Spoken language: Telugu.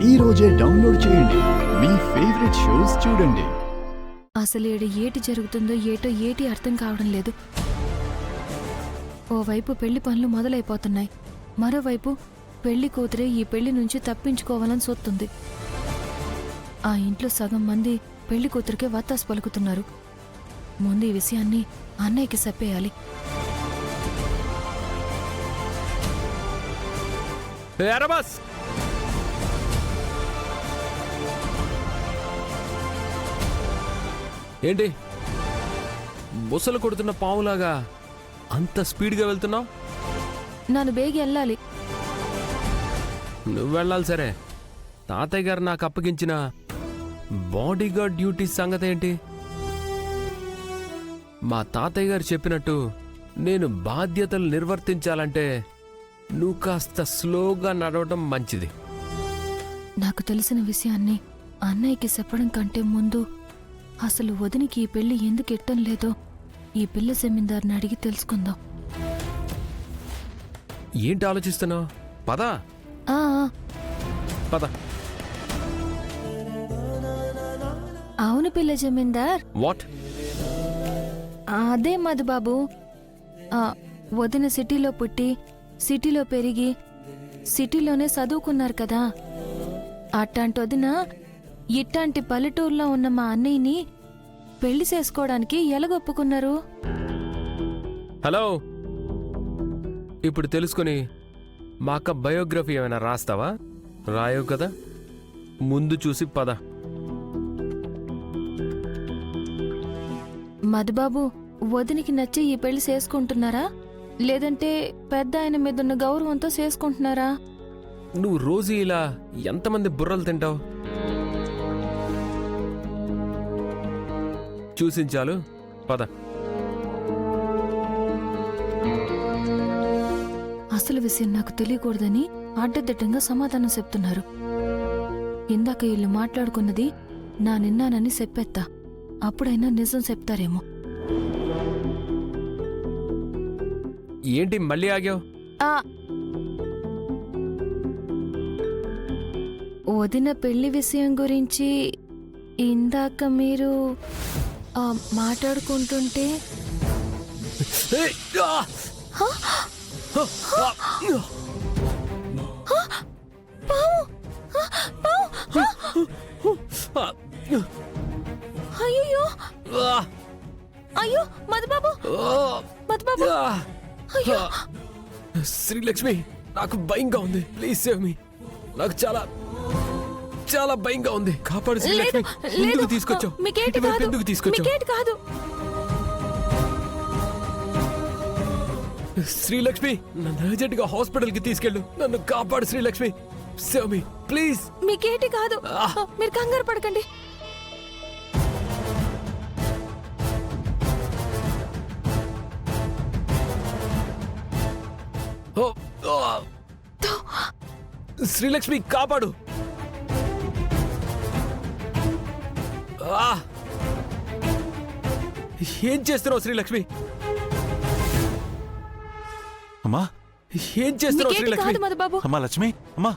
ఈ రోజే డౌన్లోడ్ చేయండి. మీ ఫేవరెట్ షోస్ చూడండి. అసలు ఏటి జరుగుతుందో ఏటి అర్థం కావడం లేదు. ఓవైపు పెళ్లి పనులు మొదలైపోతున్నాయి, మరోవైపు పెళ్లి కూతురే ఈ పెళ్లి నుంచి తప్పించుకోవాలని సొత్తుంది. ఆ ఇంట్లో సగం మంది పెళ్లి కూతురికే వత్తాసు పలుకుతున్నారు. ముందు ఈ విషయాన్ని అన్నయ్యకి చెప్పేయాలి. ఏంటి బుసలు కొడుతున్న పావులాగా అంత స్పీడ్గా వెళ్తున్నావు? నన్ను బేగి వెళ్ళాలి. నువ్వు వెళ్ళాలి సరే, తాతయ్య గారు నాకు అప్పగించిన బాడీగార్డ్ డ్యూటీ సంగతి ఏంటి? మా తాతయ్య గారు చెప్పినట్టు నేను బాధ్యతలు నిర్వర్తించాలంటే నువ్వు కాస్త స్లోగా నడవడం మంచిది. నాకు తెలిసిన విషయాన్ని అన్నయ్యకి చెప్పడం కంటే ముందు అసలు వదినికి ఈ పెళ్లి ఎందుకు ఎట్టం లేదో ఈ పిల్ల జమీందారుని అడిగి తెలుసుకుందాం. ఏంటి ఆలోచిస్తున్నావు? పద ఆ పద. అవును పిల్ల జమీందార్. వాట్? అదే మధుబాబు, వదిన సిటీలో పుట్టి సిటీలో పెరిగి సిటీలోనే చదువుకున్నారు కదా. అట్టాంటి వదిన ఇట్టాంటి పల్లెటూరులో ఉన్న మా అన్నయ్యని పెళ్లి చేసుకోవడానికి ఎలాగొప్పుకున్నారు? హలో, ఇప్పుడు తెలుసుకుని మా అక్క బయోగ్రఫీ ఏమైనా రాస్తావా? రాయవు కదా, ముందు చూసి పద. మధుబాబు, వదినికి నచ్చి ఈ పెళ్లి చేసుకుంటున్నారా, లేదంటే పెద్ద ఆయన మీదున్న గౌరవంతో చేసుకుంటున్నారా? నువ్వు రోజు ఇలా ఎంతమంది బుర్రలు తింటావు? చూసించాలు, పద. అసలు విషయం నాకు తెలియకూడదని అడ్డదిడ్డంగా సమాధానం చెప్తున్నారు. ఇందాక వీళ్ళు మాట్లాడుకున్నది నా నిన్నానని చెప్పేత్తా, అప్పుడైనా నిజం చెప్తారేమో. ఏంటి మళ్ళీ ఆగావు? వదిన పెళ్లి విషయం గురించి ఇందాక మీరు మాట్లాడుకుంటుంటే అయ్యో అయ్యో మధుబాబు, మధుబాబు, అయ్యో శ్రీలక్ష్మి, నాకు భయంగా ఉంది. Please save me. నాకు చాలా చాలా భయంగా ఉంది. కాపాడు శ్రీలక్ష్మి. ఎందుకు తీసుకొచ్చావు? ఎందుకు తీసుకొచ్చావు? శ్రీలక్ష్మి, నన్ను అర్జెంట్ గా హాస్పిటల్ కి తీసుకెళ్ళు. నన్ను కాపాడు శ్రీలక్ష్మి. Save me please. మీకేటి కాదు, మీరు కంగారు పడకండి. శ్రీలక్ష్మి, కాపాడు. ఏం చేస్తున్నావు శ్రీలక్ష్మి? అమ్మా, ఏం చేస్తున్నావు శ్రీలక్ష్మి? మధుబాబు, అమ్మా లక్ష్మి, అమ్మా